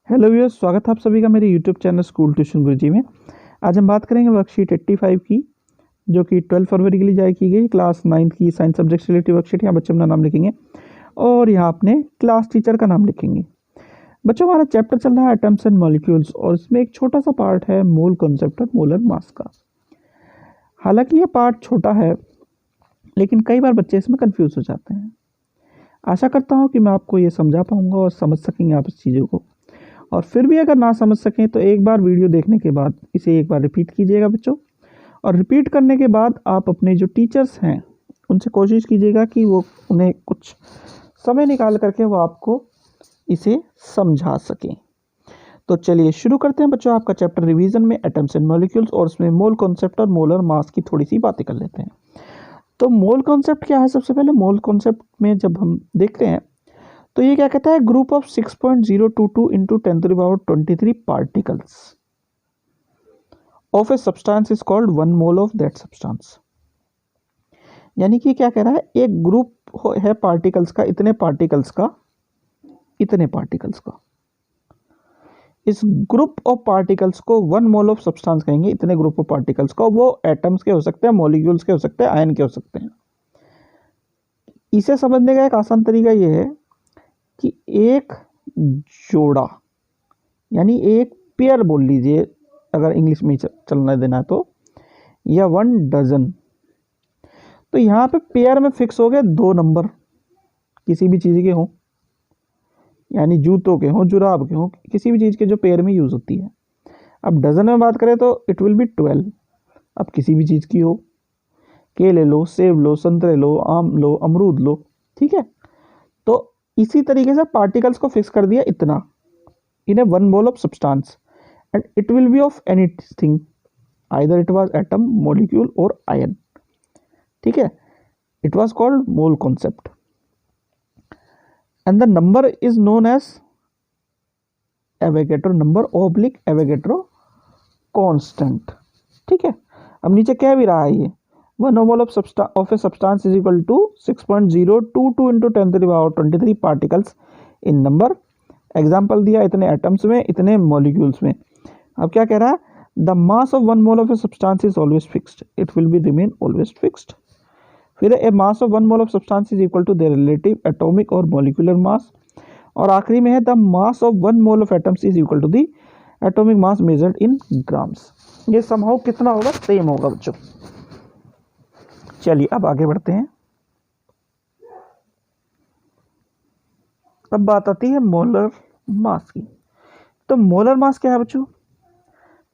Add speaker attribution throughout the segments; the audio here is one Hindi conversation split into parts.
Speaker 1: हेलो व्यूअर्स, स्वागत है आप सभी का मेरे यूट्यूब चैनल स्कूल ट्यूशन गुरुजी में। आज हम बात करेंगे वर्कशीट 85 की, जो कि 12 फरवरी के लिए जारी की गई क्लास 9 की साइंस सब्जेक्ट से रिलेटेड वर्कशीट। यहाँ बच्चे अपना नाम लिखेंगे और यहाँ अपने क्लास टीचर का नाम लिखेंगे। बच्चों, हमारा चैप्टर चल रहा है एटम्स एंड मॉलिक्यूल्स और इसमें एक छोटा सा पार्ट है मोल कॉन्सेप्ट और मोलर मास का। हालांकि ये पार्ट छोटा है, लेकिन कई बार बच्चे इसमें कन्फ्यूज हो जाते हैं। आशा करता हूँ कि मैं आपको ये समझा पाऊँगा और समझ सकेंगे आप इस चीज़ों को। और फिर भी अगर ना समझ सकें तो एक बार वीडियो देखने के बाद इसे एक बार रिपीट कीजिएगा बच्चों। और रिपीट करने के बाद आप अपने जो टीचर्स हैं उनसे कोशिश कीजिएगा कि वो उन्हें कुछ समय निकाल करके वो आपको इसे समझा सकें। तो चलिए शुरू करते हैं बच्चों आपका चैप्टर रिवीजन में एटम्स एंड मॉलिक्यूल्स, और उसमें मोल कॉन्सेप्ट और मोलर मास की थोड़ी सी बातें कर लेते हैं। तो मोल कॉन्सेप्ट क्या है? सबसे पहले मोल कॉन्सेप्ट में जब हम देखते हैं तो ये क्या कहता है, group of 6.022 into 10⁻23 particles of a substance is called 1 mole of that substance. यानी कि क्या कह रहा है, एक ग्रुप है पार्टिकल्स का, इतने पार्टिकल्स का, इतने पार्टिकल्स का। इस ग्रुप ऑफ पार्टिकल्स को 1 मोल ऑफ सब्सटेंस कहेंगे। इतने ग्रुप ऑफ पार्टिकल्स को, वो एटम्स के हो सकते हैं, मॉलिक्यूल्स के हो सकते हैं, आयन के हो सकते हैं। इसे समझने का एक आसान तरीका ये है कि एक जोड़ा, यानी एक पेयर बोल लीजिए अगर इंग्लिश में चलना देना है तो, या 1 डजन। तो यहाँ पे पेयर में फिक्स हो गए 2 नंबर, किसी भी चीज़ के हों, यानी जूतों के हों, जुराब के हों, किसी भी चीज़ के जो पेयर में यूज़ होती है। अब डजन में बात करें तो इट विल बी 12। अब किसी भी चीज़ की हो, केले लो, सेब लो, संतरे लो, आम लो, अमरूद लो, ठीक है। तो इसी तरीके से पार्टिकल्स को फिक्स कर दिया इतना in a 1 mole of substance, and it will be of anything, either it was atom, molecule or ion, ठीक है। it was called mole concept and the number is known as Avogadro number oblique Avogadro constant, ठीक है। अब नीचे कह भी रहा है ये 1 mole of a substance is equal to 6.022 into 10⁻23 particles in number। Example दिया इतने एटम्स में, इतने मॉलिक्यूल्स में। अब क्या कह रहा है, the mass of 1 mole of a substance is always fixed, it will be remain always fixed. फिर a mass of 1 mole of substance is equal to their relative atomic और मॉलिक्यूलर मास। और आखिरी में है the mass of 1 mole of atoms is equal to the atomic mass measured in grams. ये समहाउ कितना होगा, सेम होगा बच्चों। चलिए अब आगे बढ़ते हैं। अब बात आती है मोलर मास की। तो मोलर मास क्या है बच्चों?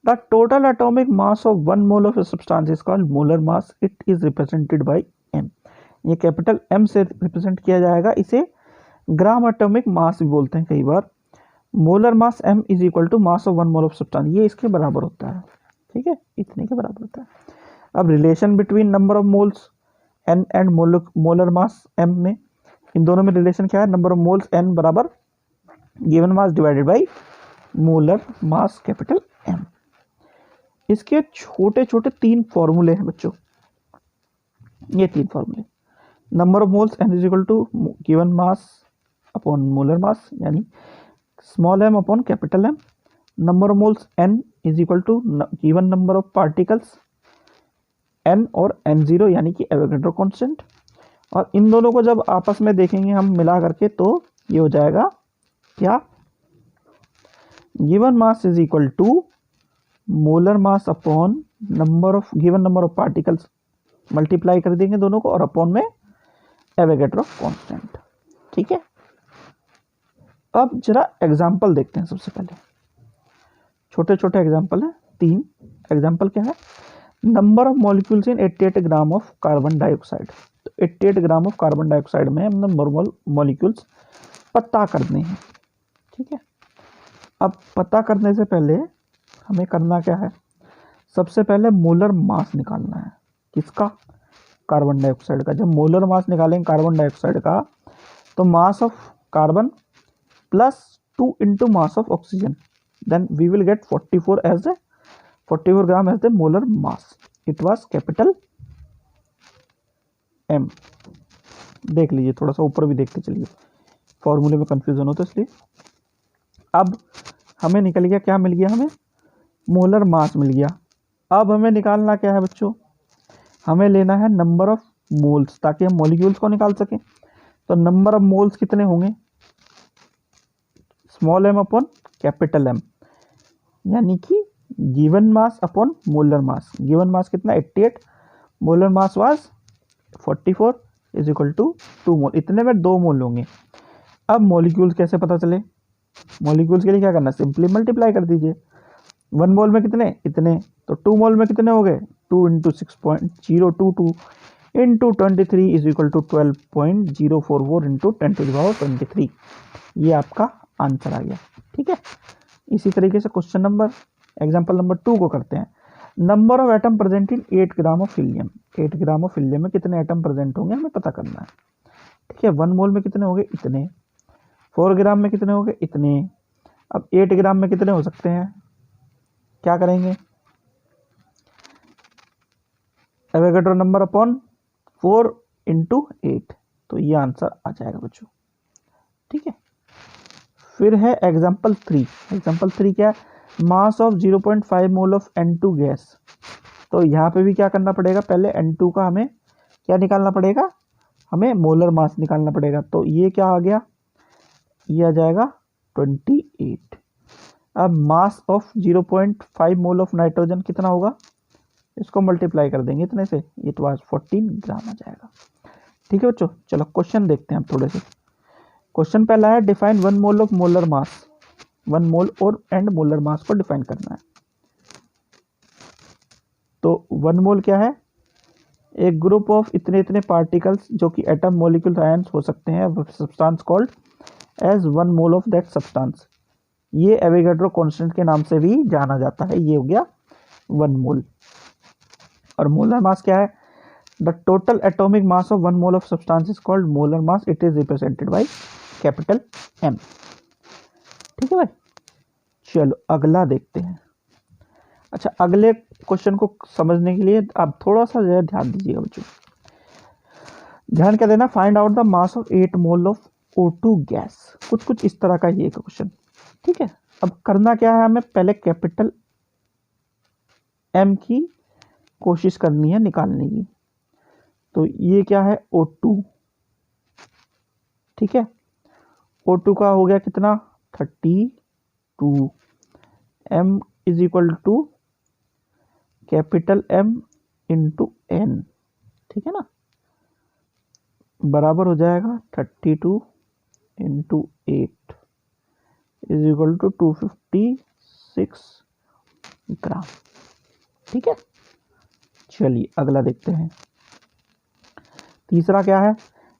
Speaker 1: The total atomic mass of 1 mole of a substance is called molar mass. It is represented by m। ये कैपिटल m से रिप्रेजेंट किया जाएगा। इसे ग्राम एटॉमिक मास भी बोलते हैं कई बार। Molar mass m is equal to mass of 1 mole of substance, ये इसके बराबर होता है, ठीक है, इतने के बराबर होता है। अब relation between number of moles n and molar mass m में, इन दोनों में रिलेशन क्या है, नंबर ऑफ मोल्स n बराबर given mass divided by molar mass capital M। इसके छोटे छोटे 3 फॉर्मूले हैं बच्चों। ये 3 फॉर्मूले, number of moles n is equal to given mass upon molar mass, यानी small m upon capital M। Number of moles n is equal to given number of particles n और n0, यानी कि एवोगैड्रो कांस्टेंट। और इन दोनों को जब आपस में देखेंगे हम मिला करके, तो ये हो जाएगा क्या, given mass is equal to molar mass upon number of given number of particles, multiply कर देंगे दोनों को, और अपॉन में एवोगैड्रो कांस्टेंट, ठीक है। अब जरा एग्जांपल देखते हैं। सबसे पहले छोटे छोटे एग्जांपल है, 3 एग्जांपल क्या है, number of molecules in 88 gram of carbon dioxide. तो 88 ग्राम ऑफ कार्बन डाइऑक्साइड में हमने नंबर मॉलिक्यूल्स पता करने हैं, ठीक है। अब पता करने से पहले हमें करना क्या है, सबसे पहले मोलर मास निकालना है। किसका? कार्बन डाइऑक्साइड का। जब मोलर मास निकालेंगे कार्बन डाइऑक्साइड का, तो mass of carbon plus 2 into mass of oxygen, then we will get 44 gram as the molar mass. It was capital M। देख लीजिए, थोड़ा सा ऊपर भी देखते चलिए, फॉर्मूले में कंफ्यूजन हो तो इसलिए। अब हमें निकल गया, क्या मिल गया हमें, मोलर मास मिल गया। अब हमें निकालना क्या है बच्चों, हमें लेना है नंबर ऑफ मोल्स, ताकि हम मॉलिक्यूल्स को निकाल सकें। तो नंबर ऑफ मोल्स कितने होंगे, small m upon capital M, यानी कि given mass upon molar mass. Given mass कितना 88, molar mass was 44 is equal to 2 mole. इतने में 2 मोल होंगे। अब मॉलिक्यूल्स कैसे पता चले, मॉलिक्यूल्स के लिए क्या करना, सिंपली मल्टीप्लाई कर दीजिए। 1 मोल में कितने, इतने, तो 2 मोल में कितने हो गए, 2 into 6.022 into 23 is equal to 12.044 into 10⁻23। ये आपका आंसर आ गया। ठीक है, इसी तरीके से क्वेश्चन नंबर एग्जाम्पल नंबर 2 को करते हैं। Number of atom present in 8 gram of helium. 8 gram of helium में कितने एटम प्रेजेंट होंगे हमें पता करना है। ठीक है, 1 मोल में कितने हो गए, इतने। 4 ग्राम में कितने हो गए, इतने। अब 8 ग्राम में कितने हो सकते हैं, क्या करेंगे, एवोगैड्रो नंबर अपॉन 4 इंटू 8, तो ये आंसर आ जाएगा बच्चों। ठीक है, फिर है एग्जाम्पल 3। एग्जाम्पल 3 क्या है, mass of 0.5 mole of N2 gas. तो यहाँ पे भी क्या करना पड़ेगा, पहले N2 का हमें क्या निकालना पड़ेगा, हमें मोलर मास निकालना पड़ेगा। तो ये क्या आ गया, ये आ जाएगा 28। अब mass of 0.5 mole of nitrogen कितना होगा, इसको मल्टीप्लाई कर देंगे इतने से, इट वाज 14 ग्राम आ जाएगा। ठीक है बच्चों, चलो क्वेश्चन देखते हैं हम थोड़े से। क्वेश्चन पहला है, define 1 mole of molar mass. 1 मोल और एंड मोलर मास को डिफाइन करना है। तो 1 मोल क्या है, एक ग्रुप ऑफ इतने इतने पार्टिकल्स जो कि एटम मॉलिक्यूल आयंस हो सकते हैं, substance called as 1 mole of that substance. ये एवोगैड्रो कांस्टेंट के नाम से भी जाना जाता है। ये हो गया 1 मोल। और मोलर मास क्या है, the total atomic mass of 1 mole of substance is called molar mass. It is represented by capital M। ठीक है भाई, चलो अगला देखते हैं। अच्छा, अगले क्वेश्चन को समझने के लिए आप थोड़ा सा ध्यान दीजिएगा बच्चों। ध्यान क्या देना, find out the mass of 8 mole of O2 gas. कुछ इस तरह का ये क्वेश्चन। ठीक है, अब करना क्या है, हमें पहले कैपिटल M की कोशिश करनी है निकालने की। तो ये क्या है, O2। ठीक है, O2 का हो गया कितना, 32। M is equal to capital M into N। ठीक है ना, बराबर हो जाएगा 32 into 8 is equal to 256 gram. ठीक है, चलिए अगला देखते हैं। तीसरा क्या है,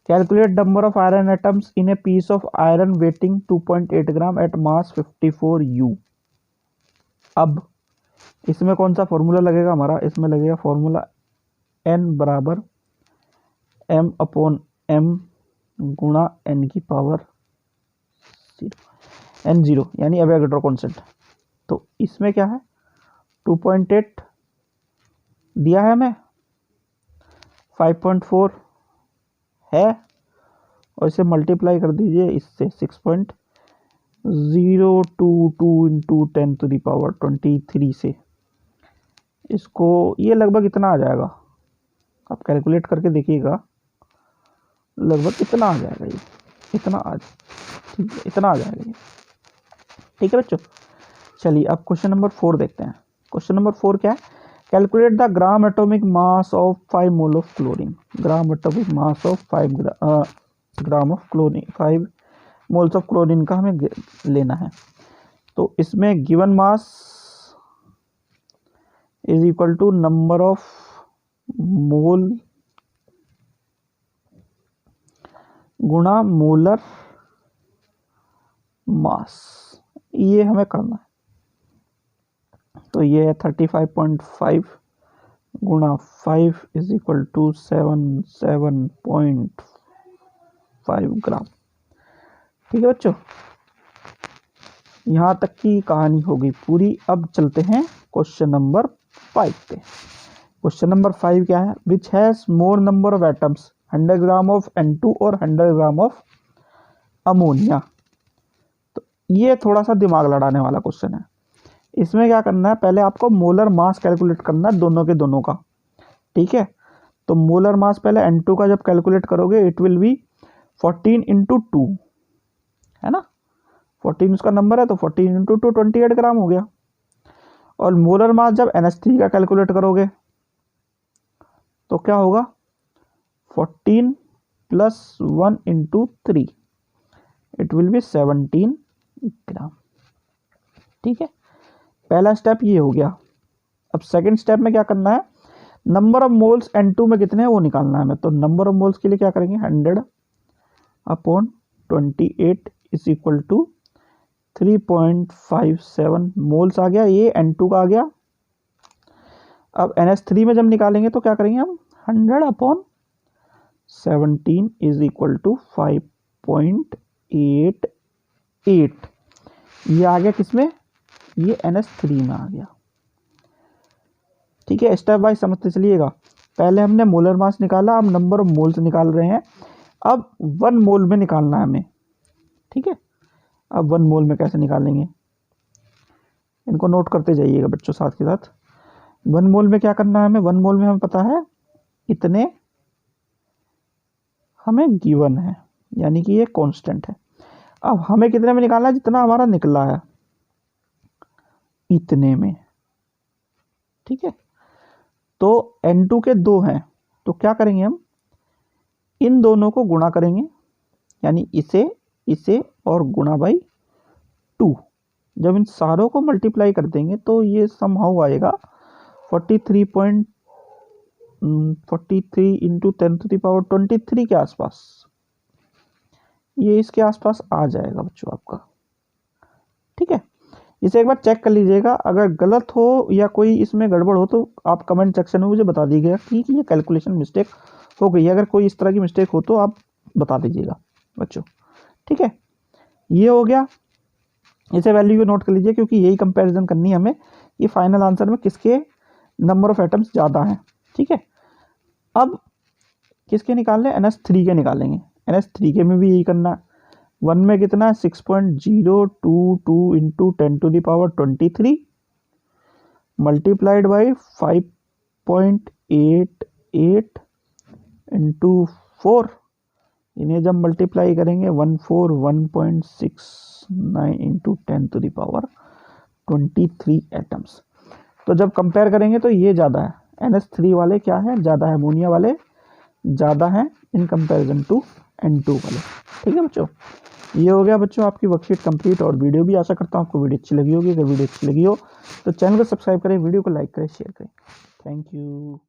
Speaker 1: calculate number of iron atoms in a piece of iron weighing 2.8 gram at mass 54 U। अब इसमें कौन सा फॉर्मूला लगेगा हमारा, इसमें लगेगा फॉर्मूला N बराबर M अपॉन M गुणा N की पावर 0 N0, यानी एवोगैड्रो कांस्टेंट। तो इसमें क्या है, 2.8 दिया है हमें, 5.4 है, और इसे मल्टीप्लाई कर दीजिए इससे 6.022 इंटू 10 टू द पावर 23 से। इसको ये लगभग इतना आ जाएगा, आप कैलकुलेट करके देखिएगा, लगभग इतना आ जाएगा, ये इतना आ, ठीक है, इतना आ जाएगा ये। ठीक है बच्चों, चलिए अब क्वेश्चन नंबर 4 देखते हैं। क्वेश्चन नंबर 4 क्या है, calculate the gram atomic mass of 5 mole of chlorine. Gram atomic mass of 5 gram of chlorine, 5 moles of chlorine का हमें लेना है। तो इसमें given mass is equal to number of mole गुणा मोलर मास, ये हमें करना है। तो ये है 35.5 गुणा 5 इज इक्वल टू 77.5 ग्राम। ठीक है बच्चों, यहाँ तक की कहानी हो गई पूरी। अब चलते हैं क्वेश्चन नंबर 5 पे। क्वेश्चन नंबर 5 क्या है, which has more number of atoms, 100 gram of N2 और 100 ग्राम ऑफ अमोनिया। तो ये थोड़ा सा दिमाग लड़ाने वाला क्वेश्चन है। इसमें क्या करना है, पहले आपको मोलर मास कैलकुलेट करना है दोनों के दोनों का, ठीक है। तो मोलर मास पहले N2 का जब कैलकुलेट करोगे इट विल बी 14 इंटू 2, है ना, 14 उसका नंबर है तो 14 इंटू 2 28 ग्राम हो गया। और मोलर मास जब NH3 का कैलकुलेट करोगे तो क्या होगा, 14 plus 1 into 3 it will B 17 ग्राम, ठीक है। पहला स्टेप ये हो गया। अब सेकंड स्टेप में क्या करना है, नंबर ऑफ मोल्स N2 में कितने हैं वो निकालना है हमें। तो नंबर ऑफ मोल्स के लिए क्या करेंगे, 100 upon 28 is equal to 3.57 moles आ गया, ये N2 का आ गया। अब NH3 में जब निकालेंगे तो क्या करेंगे हम, 100 अपॉन 17 इज इक्वल टू 5.88, ये आ गया किसमें, ये NH3 में आ गया, ठीक है। स्टेप वाइज समझते चलिएगा। पहले हमने मोलर मास निकाला, अब नंबर ऑफ मोल्स निकाल रहे हैं। अब 1 मोल में निकालना है हमें, ठीक है। अब 1 मोल में कैसे निकालेंगे, इनको नोट करते जाइएगा बच्चों साथ के साथ। 1 मोल में क्या करना है हमें, 1 मोल में हमें पता है इतने हमें गिवन है, यानी कि ये कांस्टेंट है। अब हमें कितने में निकालना है, जितना हमारा निकला है इतने में, ठीक है। तो N2 के 2 हैं तो क्या करेंगे हम, इन दोनों को गुणा करेंगे, यानी इसे और गुणा बाई 2। जब इन सारों को मल्टीप्लाई कर देंगे तो ये समहाउ आएगा 43 इंटू 10⁻23 के आसपास, ये इसके आसपास आ जाएगा बच्चों आपका, ठीक है। इसे एक बार चेक कर लीजिएगा, अगर गलत हो या कोई इसमें गड़बड़ हो तो आप कमेंट सेक्शन में मुझे बता दीजिएगा कि ये कैलकुलेशन मिस्टेक हो गई है। अगर कोई इस तरह की मिस्टेक हो तो आप बता दीजिएगा बच्चों, ठीक है। ये हो गया, इसे वैल्यू को नोट कर लीजिए क्योंकि यही कंपैरिजन करनी है हमें कि फाइनल आंसर में किसके नंबर ऑफ एटम्स ज़्यादा हैं, ठीक है। अब किसके निकालने, NH3 के निकालेंगे। NH3 के में भी यही करना है। 1 में कितना है, 6.022 इंटू 10⁻23 मल्टीप्लाइड बाई 5.88 इंटू 4, इन्हें जब मल्टीप्लाई करेंगे 141.69 इंटू 10⁻23 एटम्स। तो जब कंपेयर करेंगे तो ये ज़्यादा है, NH3 वाले क्या है, ज़्यादा है, अमोनिया वाले ज़्यादा हैं इन कंपैरिजन टू N2 वाले, ठीक है बच्चों। ये हो गया बच्चों आपकी वर्कशीट कंप्लीट और वीडियो भी। आशा करता हूँ आपको वीडियो अच्छी लगी होगी। अगर वीडियो अच्छी लगी हो तो चैनल को सब्सक्राइब करें, वीडियो को लाइक करें, शेयर करें। Thank you.